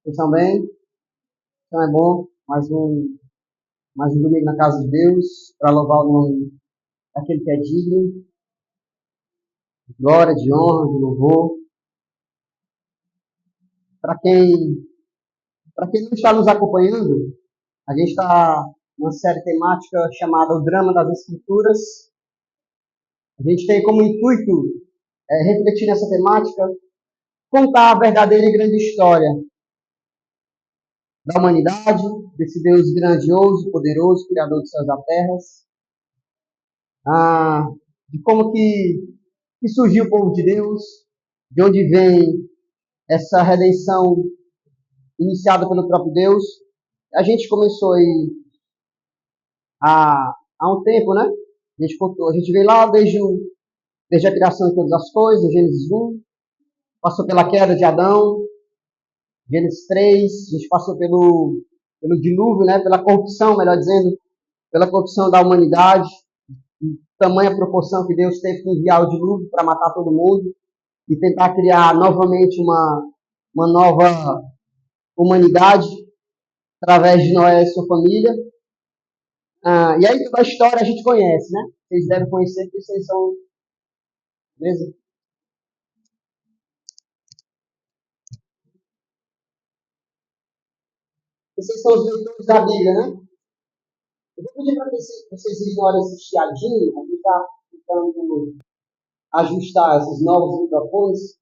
Vocês estão bem? Então é bom. Mais um domingo na casa de Deus, para louvar o nome daquele que é digno, de glória, de honra, de louvor. Para quem, para quem não está nos acompanhando, a gente está numa série temática chamada O Drama das Escrituras. A gente tem como intuito refletir nessa temática, contar a verdadeira e grande história da humanidade, desse Deus grandioso, poderoso, criador dos céus e da terra, de como que surgiu o povo de Deus, de onde vem essa redenção iniciada pelo próprio Deus. A gente começou aí há um tempo, né? A gente veio lá desde a criação de todas as coisas, Gênesis 1, passou pela queda de Adão, Gênesis 3, a gente passou pelo dilúvio, né? Pela corrupção, melhor dizendo, pela corrupção da humanidade, tamanha proporção que Deus teve que enviar o dilúvio para matar todo mundo e tentar criar novamente uma nova humanidade através de Noé e sua família. E aí toda a história a gente conhece, né? Vocês devem conhecer porque vocês são... Beleza? Vocês são os leitores da Bíblia, né? Eu vou pedir para vocês ignorem esse chiadinho. A gente está tentando ajustar esses novos microfones.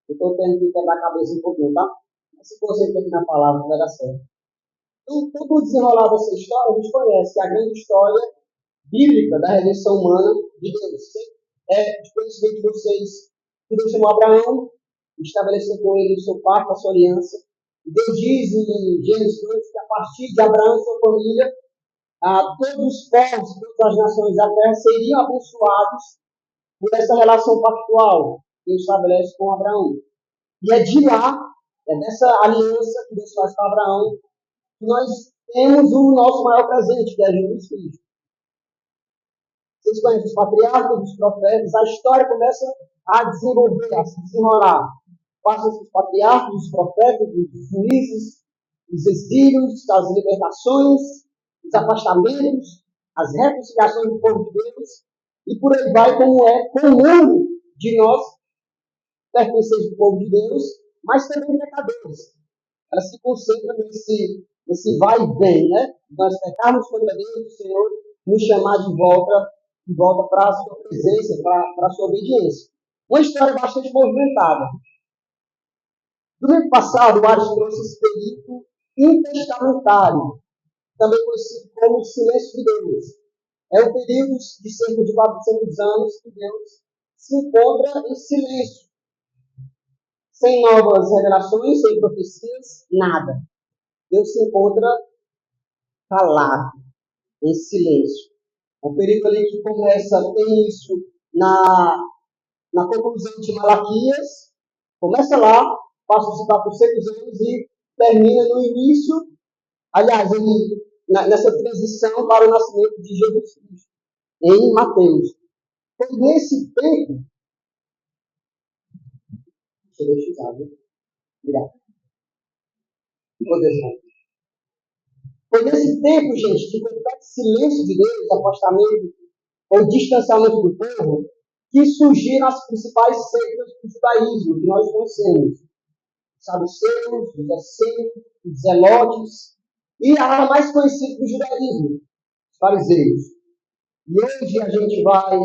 Eu estou tendo que quebrar a cabeça um pouquinho, tá? Mas se concentre aqui na palavra, vai dar certo. Então, todo o desenrolar dessa história, a gente conhece a grande história bíblica da redenção humana de Deus. É de conhecimento de vocês que Deus chamou Abraão, estabeleceu com ele o seu pacto, a sua aliança. Deus diz em Gênesis 2 que a partir de Abraão e sua família, todos os povos, todas as nações da terra seriam abençoados por essa relação pactual que Deus estabelece com Abraão. E é de lá, é dessa aliança que Deus faz com Abraão, que nós temos o nosso maior presente, que é Jesus Cristo. Vocês conhecem os patriarcas, os profetas, a história começa a desenvolver, a se desenrolar. Passam os patriarcas, os profetas, os juízes, os exílios, as libertações, os afastamentos, as reconciliações do povo de Deus, e por aí vai, como é comum de nós, pertencentes do povo de Deus, mas também pecadores. Ela se concentra nesse vai e vem, né? Nós pecarmos contra Deus, o Senhor nos chamar de volta para a sua presença, para a sua obediência. Uma história bastante movimentada. Domingo passado, o Ares trouxe esse período intestamentário, também conhecido como silêncio de Deus. É um período de cerca de 400 anos que Deus se encontra em silêncio. Sem novas revelações, sem profecias, nada. Deus se encontra calado, em silêncio. É um período ali que tem início na conclusão de Malaquias, começa lá, passa-se 400 anos e termina no início, aliás, nessa transição para o nascimento de Jesus Cristo, em Mateus. Foi nesse tempo... Deixa eu deixar, viu? Obrigado. Foi nesse tempo, gente, de completo silêncio de Deus, afastamento ou distanciamento do povo, que surgiram as principais seitas do judaísmo que nós conhecemos. Os saduceus, os essênios, os zelotes, e a mais conhecida do judaísmo, os fariseus. E hoje a gente vai,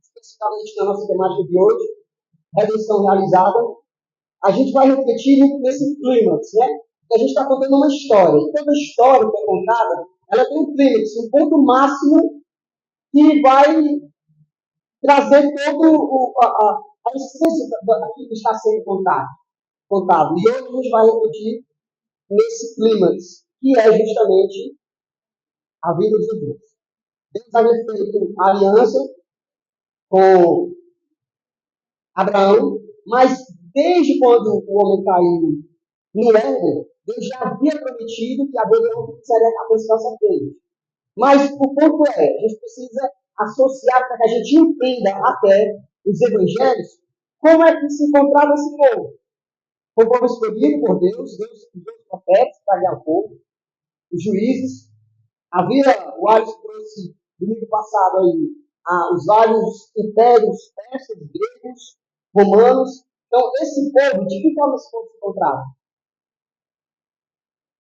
especificamente na nossa temática de hoje, redenção realizada, a gente vai refletir nesse clímax, né? A gente está contando uma história. E toda história que é contada, ela tem um clímax, um ponto máximo que vai trazer toda a essência daquilo que está sendo contado. E hoje a gente vai refletir nesse clímax, que é justamente a vida de Jesus. Deus havia feito aliança com Abraão, mas desde quando o homem caiu no Éden, Deus já havia prometido que Abraão seria a cabeça da serpente. Mas o ponto é, a gente precisa associar para que a gente entenda até os evangelhos como é que se encontrava esse povo. Foi o povo escolhido por Deus, Deus usou os profetas para guiar o povo, os juízes. Havia, o Alisson trouxe domingo passado aí, os vários impérios persas, gregos, romanos. Então, esse povo, de que forma esse povo se encontrava?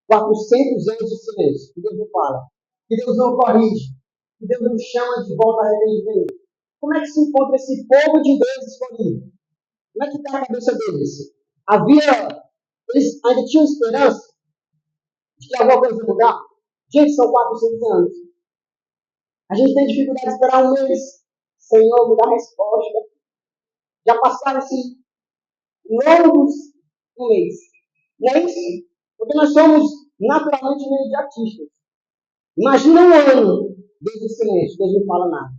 400 anos de silêncio, que Deus não fala, que Deus não corrige, que Deus não chama de volta a arrependimento. Como é que se encontra esse povo de Deus escolhido? Como é que está a cabeça deles? Eles ainda tinham esperança de que alguma coisa ia mudar? Gente, são 400 anos. A gente tem dificuldade de esperar um mês. Senhor, me dá resposta. Já passaram-se longos um mês. Não é isso? Porque nós somos naturalmente imediatistas. Imagina um ano desde o silêncio, Deus não fala nada.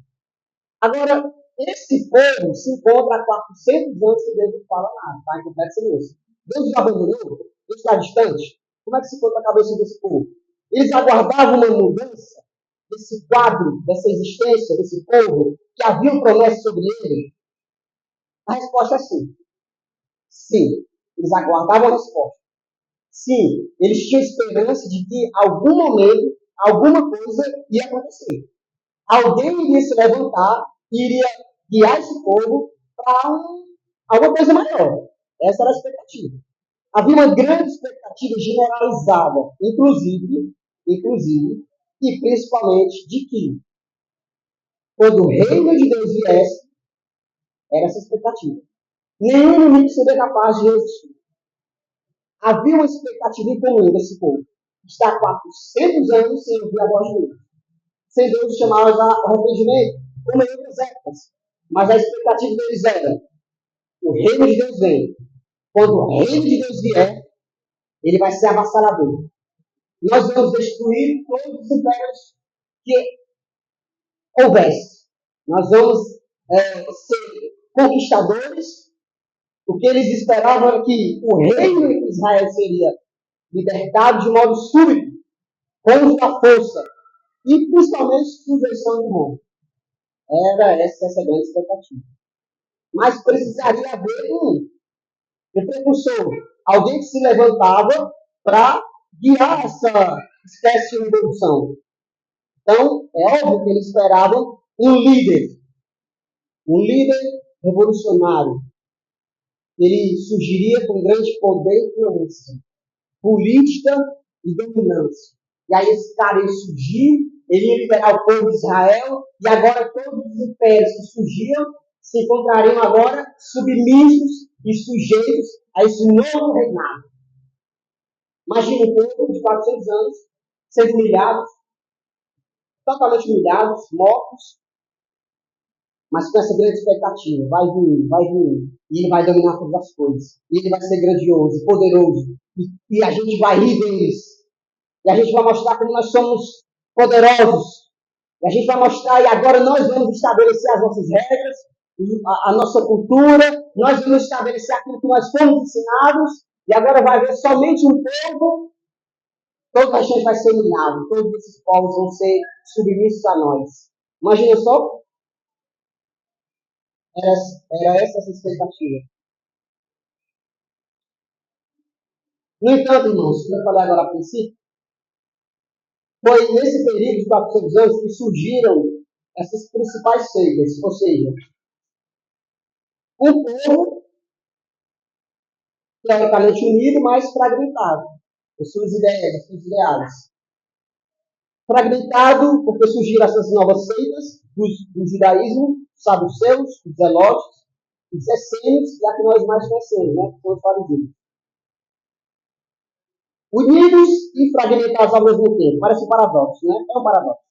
Agora, esse povo se encontra há 400 anos que Deus não fala nada, está em completo silêncio. Deus já abandonou? Deus está distante? Como é que se encontra a cabeça desse povo? Eles aguardavam uma mudança desse quadro, dessa existência, desse povo, que havia promessa sobre ele? A resposta é sim. Sim, eles aguardavam a resposta. Sim, eles tinham esperança de que, em algum momento, alguma coisa ia acontecer. Alguém iria se levantar e iria guiar esse povo para alguma coisa maior. Essa era a expectativa. Havia uma grande expectativa generalizada, inclusive e principalmente, de que, quando o reino de Deus viesse, era essa expectativa. Nenhum inimigo seria capaz de resistir. Havia uma expectativa em comum desse povo. Está há 400 anos sem ouvir a voz de Deus. Sem Deus chamá-los ao arrependimento, como em outras épocas. Mas a expectativa deles era: o reino de Deus vem. Quando o reino de Deus vier, ele vai ser avassalador. Nós vamos destruir todos os impérios que houvesse. Nós vamos ser conquistadores. O que eles esperavam era que o reino de Israel seria libertado de modo súbito, com a força, e principalmente sujeição de Roma. Era essa a grande expectativa. Mas precisaria haver um precursor, alguém que se levantava para guiar essa espécie de revolução. Então, é óbvio que eles esperavam um líder revolucionário. Ele surgiria com grande poder e influência política e dominância. E aí esse cara ia surgir, ele ia liberar o povo de Israel, e agora todos os impérios que surgiam se encontrariam agora submissos e sujeitos a esse novo reinado. Imagina um povo de 400 anos sendo humilhados, totalmente humilhados, mortos, mas com essa grande expectativa. Vai vir, e ele vai dominar todas as coisas. E ele vai ser grandioso, poderoso, e a gente vai rir deles. E a gente vai mostrar como nós somos poderosos. E a gente vai mostrar, e agora nós vamos estabelecer as nossas regras, a nossa cultura, nós vamos estabelecer aquilo que nós fomos ensinados, e agora vai haver somente um povo, toda a gente vai ser humilhado, todos esses povos vão ser submissos a nós. Imagina só, era essa a expectativa. No entanto, irmãos, como eu falei agora a princípio, foi nesse período de 400 anos que surgiram essas principais seitas, ou seja, um povo teoricamente unido, mas fragmentado, as suas ideias, os seus ideais. Fragmentado porque surgiram essas novas seitas do judaísmo, os saduceus, os zelotes, os essênios e a que nós mais conhecemos, né, que são os fariseus. Unidos e fragmentados ao mesmo tempo. Parece um paradoxo, né? É um paradoxo.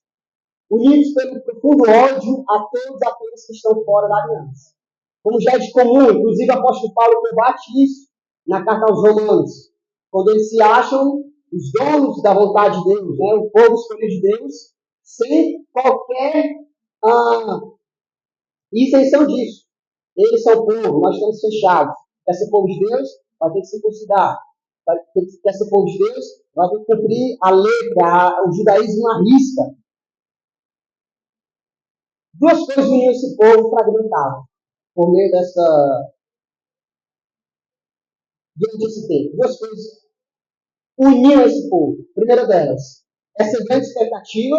Unidos pelo profundo ódio a todos aqueles que estão fora da aliança. Como já é de comum, inclusive o apóstolo Paulo combate isso na carta aos Romanos, quando eles se acham os donos da vontade de Deus, né? O povo escolhido de Deus, sem qualquer isenção disso. Eles são o povo, nós estamos fechados. Quer ser povo de Deus, vai ter que se considerar. Quer ser povo de Deus, vai ter que cumprir a letra, o judaísmo à risca. Duas coisas uniam esse povo fragmentado por meio durante esse tempo. Duas coisas uniam esse povo. A primeira delas, essa grande expectativa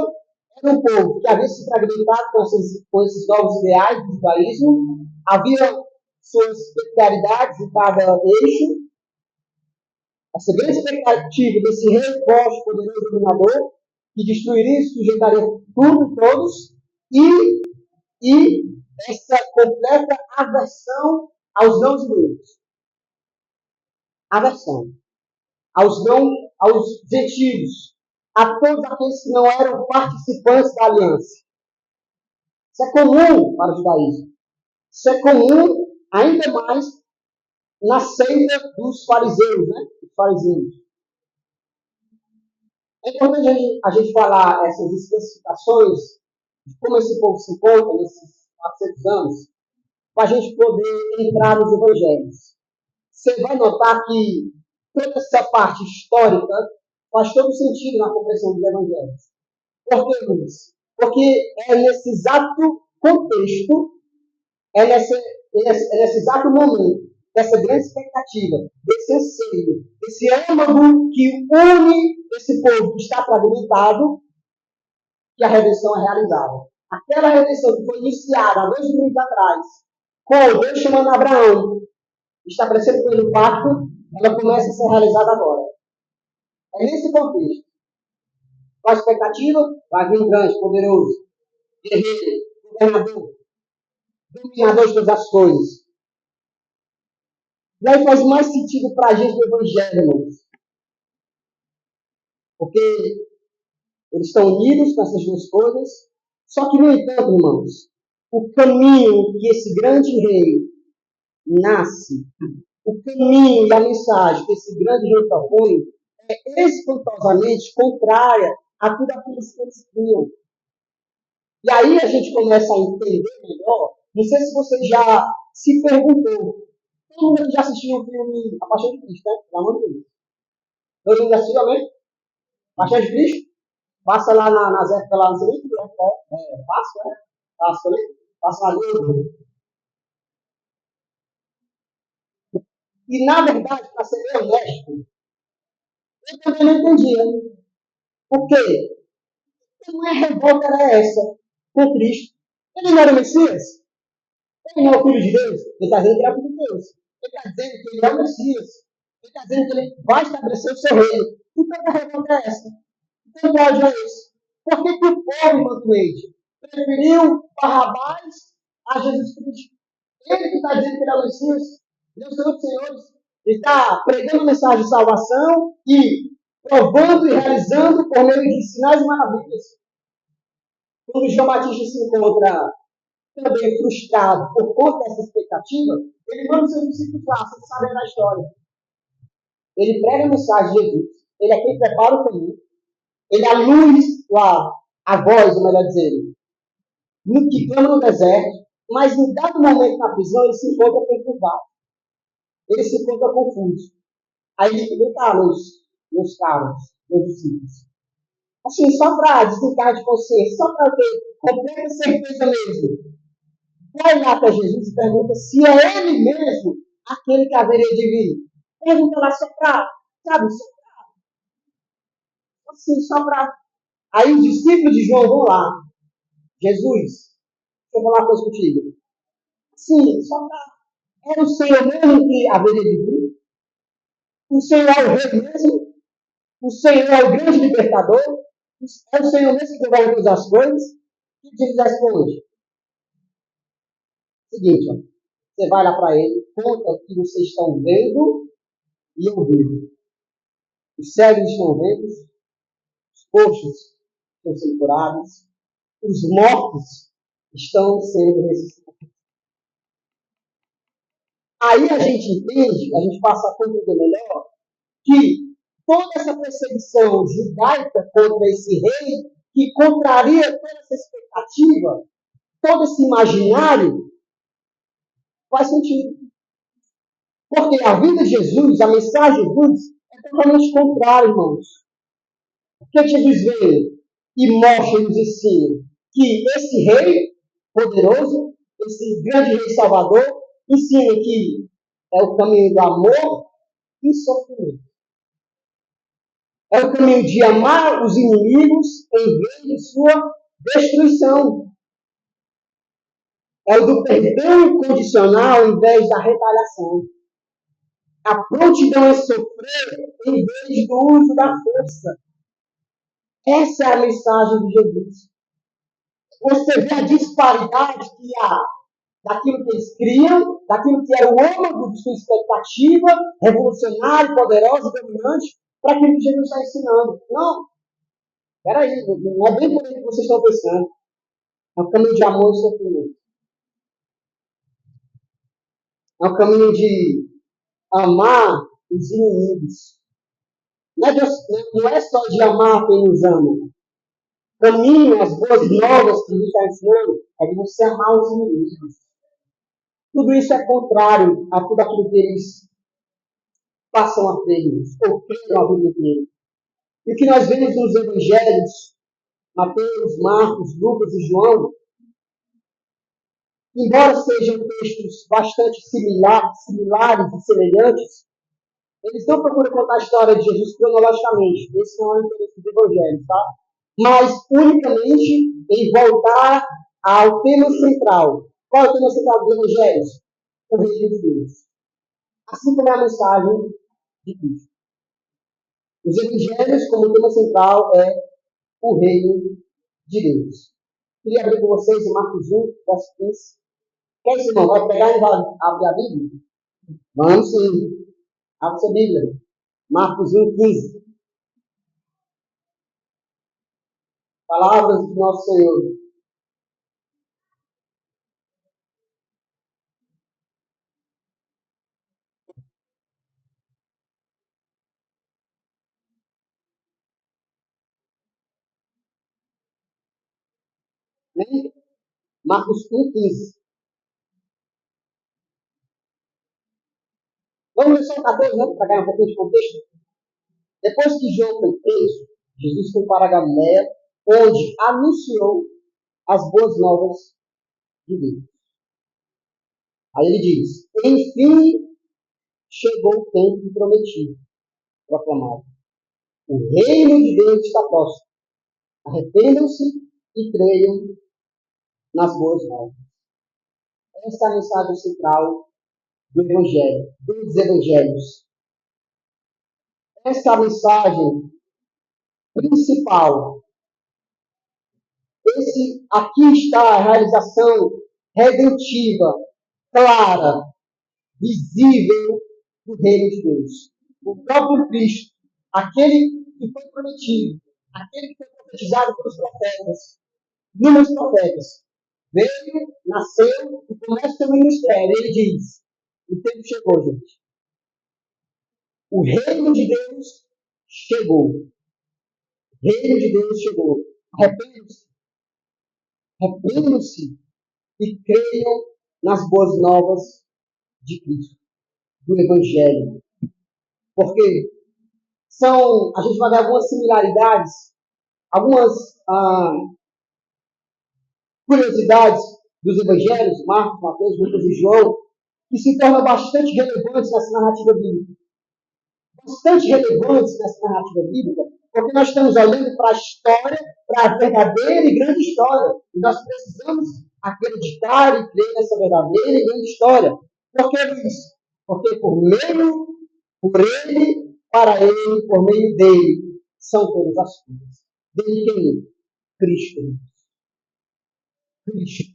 era um povo que havia se fragmentado com esses novos ideais do judaísmo, havia suas peculiaridades em cada eixo. Essa grande expectativa desse rei forte, poderoso, dominador, que destruiria e sujeitaria tudo e todos, e essa completa aversão aos não judeus. Aversão aos gentios, a todos aqueles que não eram participantes da aliança. Isso é comum para o judaísmo. Isso é comum ainda mais na seita dos fariseus, né? Os fariseus. É importante a gente falar essas especificações de como esse povo se encontra nesses 400 anos, para a gente poder entrar nos evangelhos. Você vai notar que toda essa parte histórica faz todo sentido na compreensão dos evangelhos. Por que, Luiz? Porque é nesse exato contexto, é nesse exato momento, dessa grande expectativa, desse anseio, desse âmago que une esse povo que está fragmentado, que a redenção é realizada. Aquela redenção que foi iniciada há 2000 anos atrás, com Deus chamando Abraão, estabelecendo com ele um pacto, ela começa a ser realizada agora. É nesse contexto. Qual a expectativa? Vai vir um grande, poderoso, guerreiro, governador, dominador de todas as coisas. E aí faz mais sentido para a gente o Evangelho, irmãos. Porque eles estão unidos com essas duas coisas. Só que, no entanto, irmãos, o caminho que esse grande rei nasce, o caminho e a mensagem que esse grande rei propõe é espantosamente contrária a tudo aquilo que eles criam. E aí a gente começa a entender melhor. Não sei se você já se perguntou. Todo mundo já assistiu o filme A Paixão de Cristo, né? Pelo amor de Deus. Todo mundo já assistiu, amém? Paixão de Cristo? Passa lá nas épocas lá, não sei nem que é. Páscoa, né? Páscoa, né? Passa na Globo. E, na verdade, para ser bem honesto, eu também não entendia. Por quê? Não é revolta era essa com Cristo. Ele não era o Messias? Ele não é o Filho de Deus? Ele está dizendo que ele é o Filho de Deus. Ele está dizendo que ele é o Messias. Ele está dizendo que ele vai estabelecer o seu reino. Então, que revolta é essa? Então, que ódio é esse? Por que o povo, Mantuete, preferiu Barrabás a Jesus Cristo? Ele que está dizendo que ele é o Messias, Deus dos Senhores, ele está pregando a mensagem de salvação e provando e realizando por meio de sinais e maravilhas. Quando João Batista se encontra também frustrado por conta dessa expectativa, ele manda os seus discípulos lá, vocês sabem da história. Ele prega a mensagem de Jesus, ele é quem prepara o caminho, ele é a luz lá, a voz, melhor dizendo, no que clama no deserto, mas em dado momento na prisão ele se encontra perturbado. Ele se encontra confuso. Aí ele diz, tá, meus caros, meus discípulos. Assim, só para desencargo de consciência, só para ter completa certeza mesmo. Vai lá para Jesus e pergunta se é ele mesmo aquele que haveria de vir. Pergunta lá só para, sabe, só para, assim, só para. Aí os discípulos de João vão lá. Jesus, deixa eu falar uma coisa contigo. Sim, só para. Era o Senhor mesmo que haveria de vir? O Senhor é o rei mesmo? O Senhor é o grande libertador? É o Senhor mesmo que governa todas as coisas? O que Jesus responde? Seguinte, ó, você vai lá para ele, conta o que vocês estão vendo e ouvindo. Os cegos estão vendo, os coxos estão sendo curados, os mortos estão sendo ressuscitados. Aí a gente entende, a gente passa a compreender melhor, que toda essa perseguição judaica contra esse rei, que contraria toda essa expectativa, todo esse imaginário, faz sentido. Porque a vida de Jesus, a mensagem de Jesus, é totalmente contrária, irmãos. O que Jesus veio e mostra e nos ensina? Que esse rei poderoso, esse grande rei salvador, ensina que é o caminho do amor, e sofrimento. É o caminho de amar os inimigos em vez de sua destruição. É o do perdão incondicional em vez da retaliação. A prontidão é sofrer em vez do uso da força. Essa é a mensagem de Jesus. Você vê a disparidade que há daquilo que eles criam, daquilo que era o âmago de sua expectativa, revolucionário, poderoso, dominante, para aquilo que Jesus está ensinando. Não, peraí, não é bem por aí que vocês estão pensando. É um caminho de amor e sofrimento. É um caminho de amar os inimigos. Não é só de amar quem nos ama. O caminho, as boas novas que Jesus está ensinando, é de você amar os inimigos. Tudo isso é contrário a tudo aquilo que eles passam a crer, ou creram a vida inteira. E o que nós vemos nos evangelhos, Mateus, Marcos, Lucas e João, embora sejam textos bastante similares e semelhantes, eles não procuram contar a história de Jesus cronologicamente. Esse não é o interesse dos evangelhos, tá? Mas unicamente em voltar ao tema central. Qual é o tema central dos evangelhos? O reino de Deus. Assim como é a mensagem de Cristo. Os evangelhos, como tema central, é o reino de Deus. Queria abrir com vocês em Marcos 1, verso 15. Quer esse irmão? Vai pegar e vai abrir a Bíblia? Vamos sim. Abre sua Bíblia. Marcos 1, 15. Palavras do nosso Senhor. Né? Marcos 1, 15. Vamos ler só o 14, né? Para ganhar um pouquinho de contexto. Depois que João foi preso, Jesus foi para a Galiléia, onde anunciou as boas novas de Deus. Aí ele diz: enfim, chegou o tempo prometido, proclamado. O reino de Deus está próximo. Arrependam-se e creiam nas boas novas. Essa é a mensagem central do Evangelho, dos Evangelhos. Essa é a mensagem principal. Aqui está a realização redentiva, clara, visível do reino de Deus. O próprio Cristo, aquele que foi prometido, aquele que foi profetizado pelos profetas, inúmeros profetas, veio, nasceu e começa o seu ministério. Ele diz: o tempo chegou, gente. O reino de Deus chegou. O reino de Deus chegou. Arrependam-se. Arrependam-se e creiam nas boas novas de Cristo, do Evangelho. Porque a gente vai ver algumas similaridades, algumas curiosidades dos Evangelhos, Marcos, Mateus, Lucas e João, que se tornam bastante relevantes nessa narrativa bíblica. Bastante relevantes nessa narrativa bíblica, porque nós estamos olhando para a história, para a verdadeira e grande história. E nós precisamos acreditar e crer nessa verdadeira e grande história. Por que isso? Porque por ele, para ele, por meio dele, são todas as coisas. Dele quem? Cristo. Cristo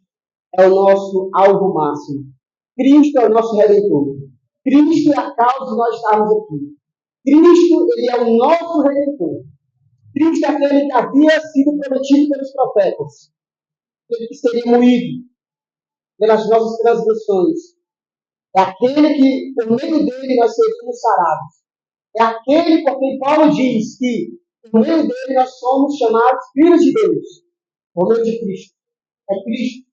é o nosso alvo máximo. Cristo é o nosso Redentor. Cristo é a causa de nós estarmos aqui. Cristo, ele é o nosso Redentor. Cristo é aquele que havia sido prometido pelos profetas. Aquele que seria moído pelas nossas transgressões. É aquele que, por meio dele, nós seríamos sarados. É aquele por quem Paulo diz que, por meio dele, nós somos chamados filhos de Deus. Por meio de Cristo. É Cristo.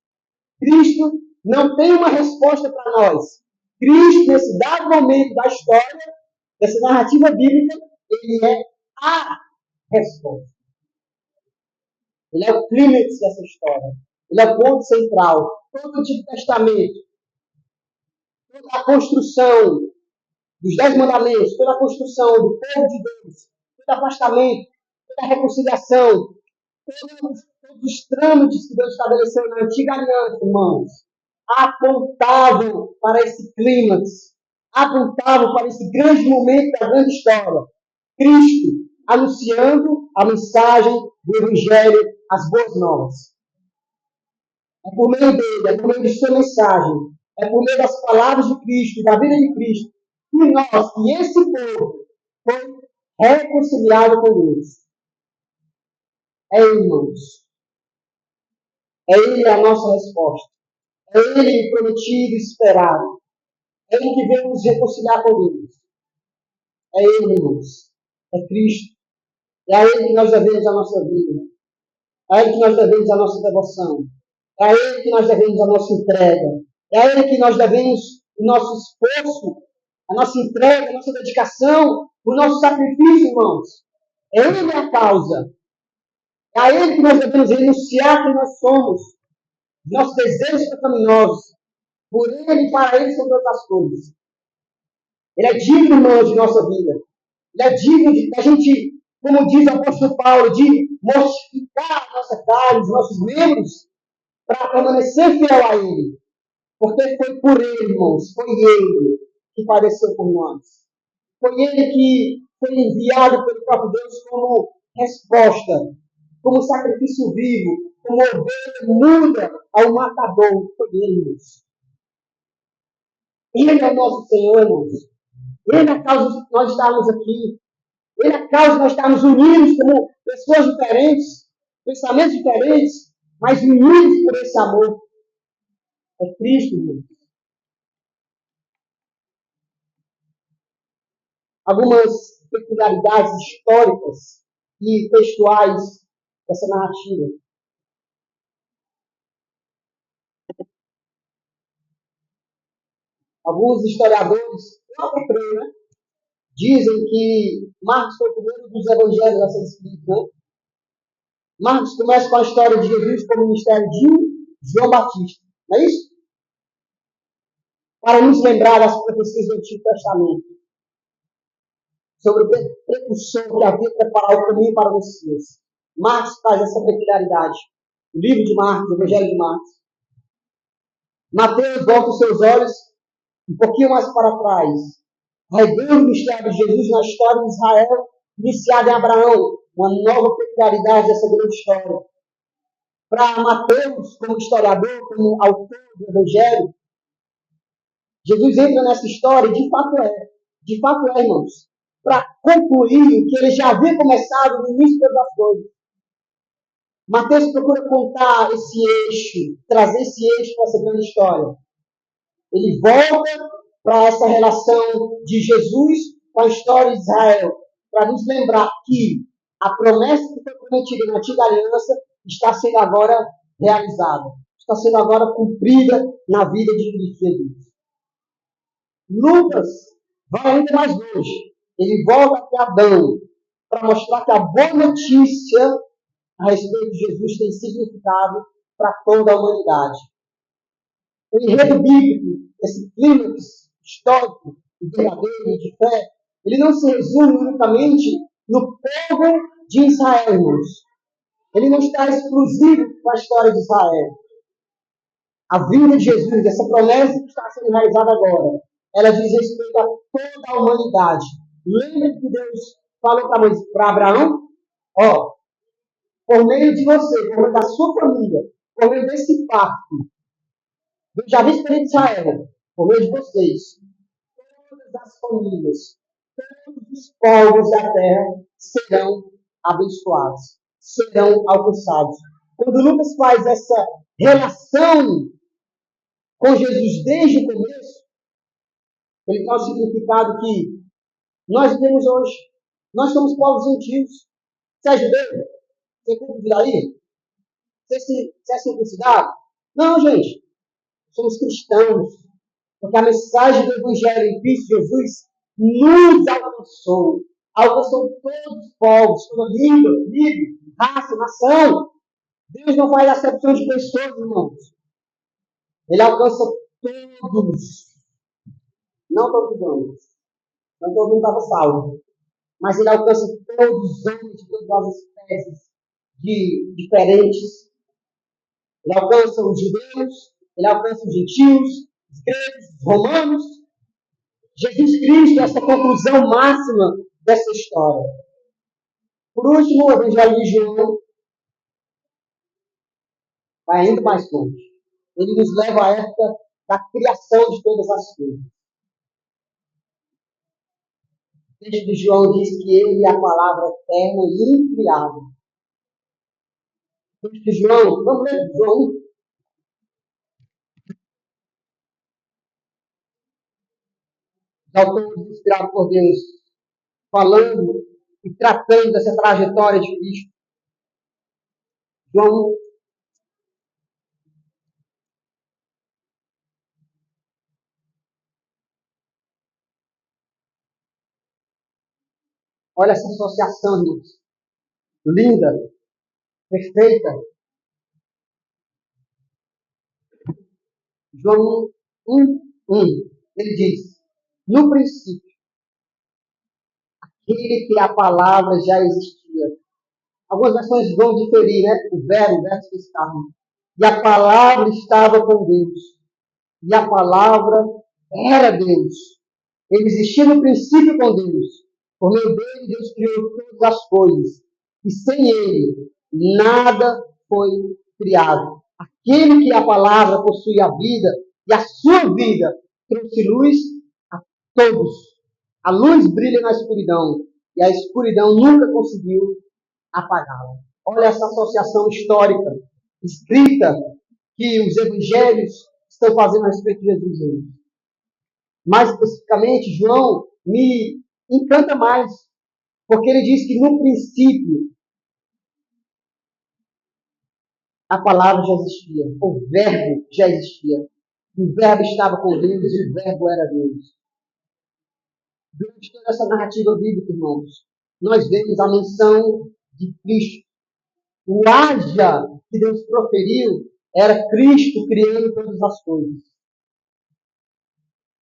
Cristo não tem uma resposta para nós. Cristo, nesse dado momento da história, dessa narrativa bíblica, ele é a resposta. Ele é o clímax dessa história. Ele é o ponto central. Todo o Antigo Testamento, toda a construção dos 10 mandamentos, toda a construção do povo de Deus, todo afastamento, toda a reconciliação, todos os trâmites que Deus estabeleceu na antiga aliança, irmãos, apontavam para esse clímax, apontavam para esse grande momento da grande história. Cristo anunciando a mensagem do Evangelho, as boas novas. É por meio dele, é por meio de sua mensagem, é por meio das palavras de Cristo, da vida de Cristo, que esse povo foi reconciliado com Deus. É ele, irmãos. É ele a nossa resposta. É ele prometido e esperado. É ele que veio nos reconciliar com Deus. É ele, irmãos. É Cristo. É a ele que nós devemos a nossa vida. É a ele que nós devemos a nossa devoção. É a ele que nós devemos a nossa entrega. É a ele que nós devemos o nosso esforço, a nossa entrega, a nossa dedicação, o nosso sacrifício, irmãos. É ele a causa. É a ele que nós devemos renunciar quem nós somos. Nossos desejos pecaminosos. Por ele e para ele são todas as coisas. Ele é digno, irmãos, de nossa vida. Ele é digno de a gente, como diz o apóstolo Paulo, de mortificar a nossa carne, os nossos membros, para permanecer fiel a ele. Porque foi por ele, irmãos, foi ele que padeceu por nós. Foi ele que foi enviado pelo próprio Deus como resposta, como sacrifício vivo, como ovelha muda ao matador. Foi ele, irmãos. Ele é o nosso Senhor, irmãos. Ele é a causa de nós estarmos aqui. Ele é a causa de nós estarmos unidos como pessoas diferentes, pensamentos diferentes, mas unidos por esse amor. É Cristo, irmãos. Algumas peculiaridades históricas e textuais dessa narrativa. Alguns historiadores, eu até creio, né? Dizem que Marcos foi o primeiro dos evangelhos a ser escrito, né? Marcos começa com a história de Jesus como ministério de João Batista. Não é isso? Para nos lembrar das profecias do Antigo Testamento. Sobre o precursor que havia preparado o caminho para o Messias. Marcos traz essa peculiaridade. O livro de Marcos, o Evangelho de Marcos. Mateus volta os seus olhos um pouquinho mais para trás. Revela o mistério de Jesus na história de Israel, iniciada em Abraão. Uma nova peculiaridade dessa grande história. Para Mateus, como historiador, como autor do Evangelho, Jesus entra nessa história e de fato é, irmãos, para concluir o que ele já havia começado no início das coisas. Mateus procura contar esse eixo, trazer esse eixo para essa grande história. Ele volta para essa relação de Jesus com a história de Israel, para nos lembrar que a promessa que foi prometida na antiga aliança está sendo agora realizada, está sendo agora cumprida na vida de Cristo Jesus. Lucas vai ainda mais longe. Ele volta até Adão para mostrar que a boa notícia a respeito de Jesus tem significado para toda a humanidade. O enredo bíblico, esse clímax histórico e verdadeiro de fé, ele não se resume unicamente no povo de Israel, irmãos. Ele não está exclusivo com a história de Israel. A vinda de Jesus, essa promessa que está sendo realizada agora, ela diz respeito a toda a humanidade. Lembra que Deus falou para Abraão? Ó, por meio de você, por meio da sua família, por meio desse pacto, eu já disse para Israel, por meio de vocês, todas as famílias, todos os povos da terra serão abençoados, serão alcançados. Quando Lucas faz essa relação com Jesus desde o começo, ele tem um significado que nós vivemos hoje. Nós somos povos gentios. Você é judeu? Você é culto de daí? Você é circuncidado? Não, gente. Somos cristãos. Porque a mensagem do Evangelho em Cristo Jesus nos alcançou. Alcançou todos os povos, toda língua, tribo, raça, nação. Deus não faz acepção de pessoas, irmãos. Ele alcança todos. Não todos os homens. Não todo mundo estava salvo. Mas ele alcança todos os homens de todas as espécies diferentes. Ele alcança os judeus, ele alcança os gentios, os gregos, os romanos. Jesus Cristo é essa conclusão máxima dessa história. Por último, o Evangelho de João vai ainda mais longe. Ele nos leva à época da criação de todas as coisas. O texto de João diz que ele é a palavra eterna e incriável. O texto de João, vamos ler João. Os autores inspirados por Deus, falando e tratando dessa trajetória de Cristo. João, olha essa associação, irmãos. Linda, perfeita. João 1:1. Ele diz: no princípio, aquele que a palavra já existia. Algumas versões vão diferir, né? O verbo que estava. E a palavra estava com Deus. E a palavra era Deus. Ele existia no princípio com Deus. Por meio dele, Deus criou todas as coisas. E sem ele, nada foi criado. Aquele que a palavra possui a vida, e a sua vida trouxe luz a todos. A luz brilha na escuridão, e a escuridão nunca conseguiu apagá-la. Olha essa associação histórica, escrita, que os evangelhos estão fazendo a respeito de Jesus. Mais especificamente, João me encanta mais, porque ele diz que no princípio a palavra já existia, o verbo já existia, e o verbo estava com Deus e o verbo era Deus. Durante toda essa narrativa bíblica, irmãos, nós vemos a menção de Cristo. O haja que Deus proferiu era Cristo criando todas as coisas.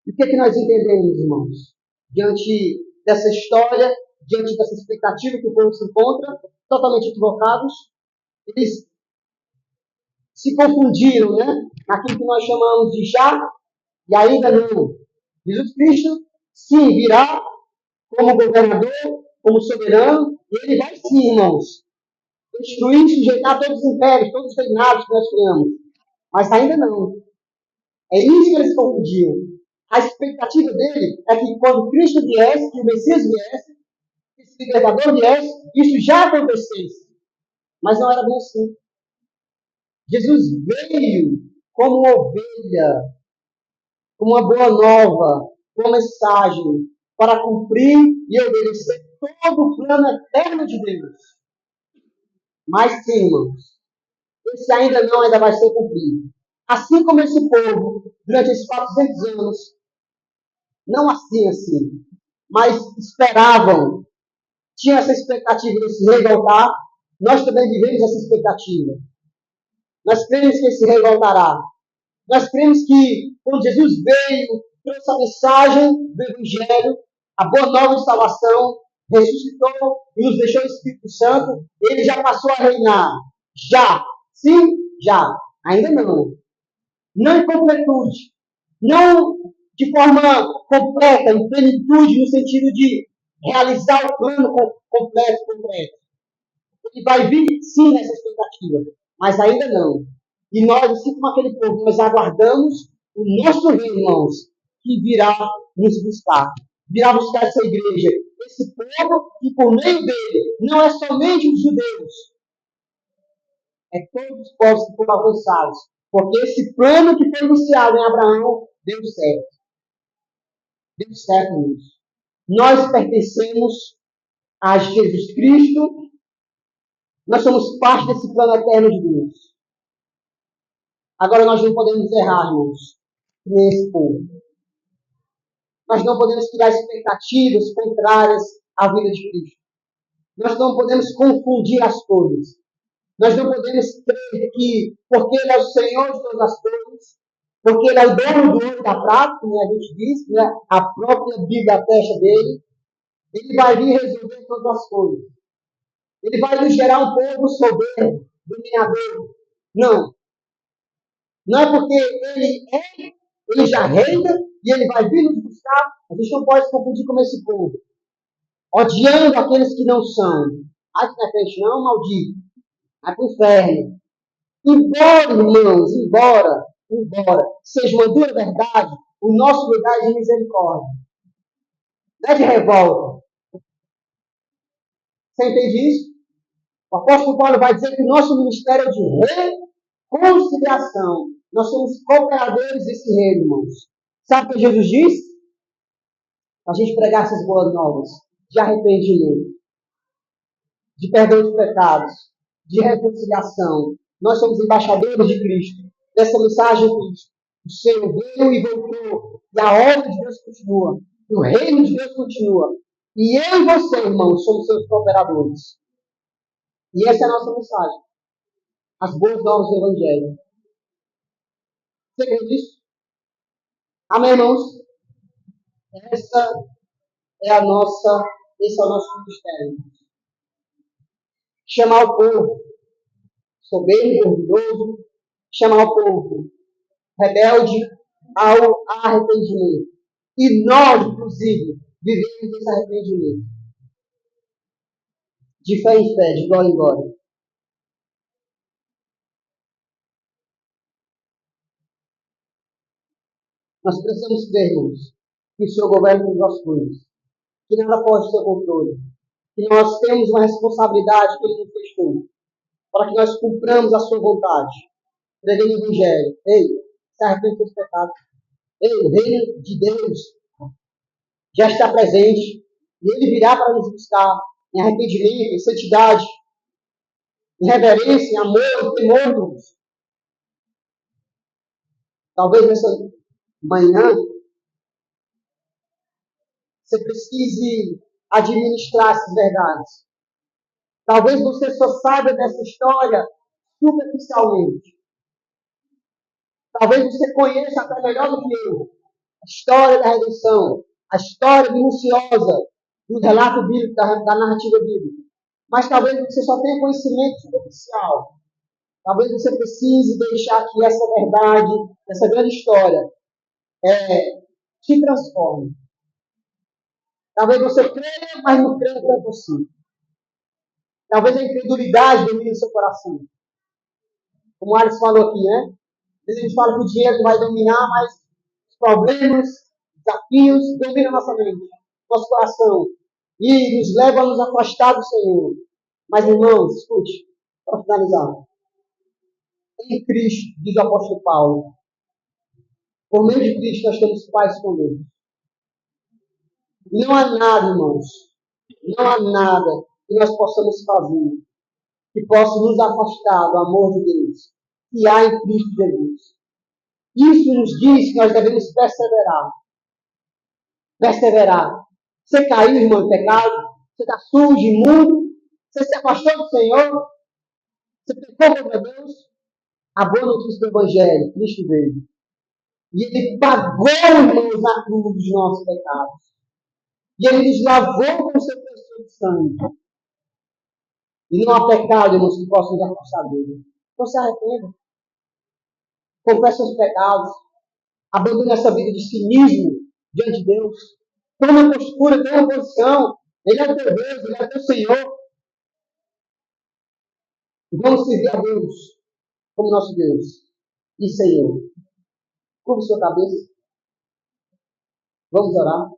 E o que é que nós entendemos, irmãos? Diante dessa história, diante dessa expectativa que o povo se encontra, totalmente equivocados, eles se confundiram, né? Naquilo que nós chamamos de já e ainda não. Jesus Cristo, sim, virá como governador, como soberano, e ele vai sim, irmãos, destruir e sujeitar todos os impérios, todos os reinados que nós criamos. Mas ainda não. É isso que eles confundiam. A expectativa dele é que quando Cristo viesse, que o Messias viesse, que esse libertador viesse, isso já acontecesse. Mas não era bem assim. Jesus veio como uma ovelha, como uma boa nova, com uma mensagem, para cumprir e obedecer todo o plano eterno de Deus. Mas sim, irmãos, esse ainda vai ser cumprido. Assim como esse povo, durante esses 400 anos, não assim, mas esperavam, tinham essa expectativa de se revoltar, nós também vivemos essa expectativa. Nós cremos que ele se revoltará. Nós cremos que, quando Jesus veio, trouxe a mensagem do Evangelho, a boa nova de salvação, ressuscitou e nos deixou o Espírito Santo, ele já passou a reinar. Já. Sim, já. Ainda não. Não em completude. Não de forma completa, em plenitude, no sentido de realizar o plano completo, concreto. Ele vai vir, sim, nessa expectativa, mas ainda não. E nós, assim como aquele povo, nós aguardamos o nosso rei, irmãos, que virá nos buscar. Virá buscar essa igreja. Esse povo que, por meio dele, não é somente os judeus, é todos os povos que foram alcançados. Porque esse plano que foi iniciado em Abraão deu certo. Deu certo nisso. Nós pertencemos a Jesus Cristo. Nós somos parte desse plano eterno de Deus. Agora nós não podemos errar, irmãos, nesse povo. Nós não podemos criar expectativas contrárias à vida de Cristo. Nós não podemos confundir as coisas. Nós não podemos crer que, porque Ele é o Senhor de todas as coisas, Porque ele é o dono do ouro e da prata, como a gente diz, né? A própria Bíblia atesta dele. Ele vai vir resolver todas as coisas. Ele vai nos gerar um povo soberbo, dominador. Não. Não é porque ele já reina e ele vai vir nos buscar. A gente não pode se confundir com esse povo. Odiando aqueles que não são. Ah, que não é crente não, maldito. Vai para o inferno. Embora, irmãos, embora seja uma dura verdade, o nosso lugar é de misericórdia. Não é de revolta. Você entende isso? O apóstolo Paulo vai dizer que o nosso ministério é de reconciliação. Nós somos cooperadores desse reino, irmãos. Sabe o que Jesus disse? A gente pregar essas boas novas de arrependimento, de perdão de pecados, de reconciliação. Nós somos embaixadores de Cristo, dessa mensagem de Cristo. O Senhor veio e voltou, e a obra de Deus continua, e o reino de Deus continua. E eu e você, irmãos, somos seus cooperadores. E essa é a nossa mensagem. As boas novas do Evangelho. Você crê nisso? Amém, irmãos? Essa é a nossa, esse é o nosso ministério. Chamar o povo soberbo, orgulhoso, chamar o povo rebelde ao arrependimento. E nós, inclusive, vivemos esse arrependimento. De fé em fé, de glória em glória. Nós precisamos crer, irmãos, que o Senhor governa todas as coisas, que nada pode ser controle, que nós temos uma responsabilidade que Ele nos deixou, para que nós cumpramos a sua vontade. Pregando o Evangelho. Ei, se arrepende dos pecados. Ei, o reino de Deus já está presente. E Ele virá para nos buscar em arrependimento, em santidade, em reverência, em amor, em temor. Talvez nessa manhã você precise administrar essas verdades. Talvez você só saiba dessa história superficialmente. Talvez você conheça até melhor do que eu a história da redenção, a história minuciosa do relato bíblico, da narrativa bíblica. Mas talvez você só tenha conhecimento superficial. Talvez você precise deixar que essa verdade, essa grande história, te transforme. Talvez você creia, mas não creia que é possível. Talvez a incredulidade domine o seu coração. Como o Alex falou aqui, né? A gente fala que o dinheiro vai dominar, mas os problemas, desafios dominam nossa mente, nosso coração. E nos levam a nos afastar do Senhor. Mas, irmãos, escute, para finalizar. Em Cristo, diz o apóstolo Paulo, por meio de Cristo nós temos paz com Deus. Não há nada, irmãos, não há nada que nós possamos fazer que possa nos afastar do amor de Deus que há em Cristo Jesus. Isso nos diz que nós devemos perseverar. Perseverar. Você caiu, irmão, em pecado, você está sujo, imundo, você se afastou do Senhor, você pecou contra Deus. A boa notícia do Evangelho, Cristo veio. E Ele pagou, irmãos, na cruz dos nossos pecados. E Ele nos lavou com o seu precioso sangue. E não há pecado, irmãos, que possa nos afastar dele. Então se arrependa. Confesse os pecados. Abandone essa vida de cinismo diante de Deus. Toma uma postura, toma uma posição. Ele é o teu Deus, Ele é o teu Senhor. E vamos servir a Deus como nosso Deus e Senhor. Curva sua cabeça. Vamos orar.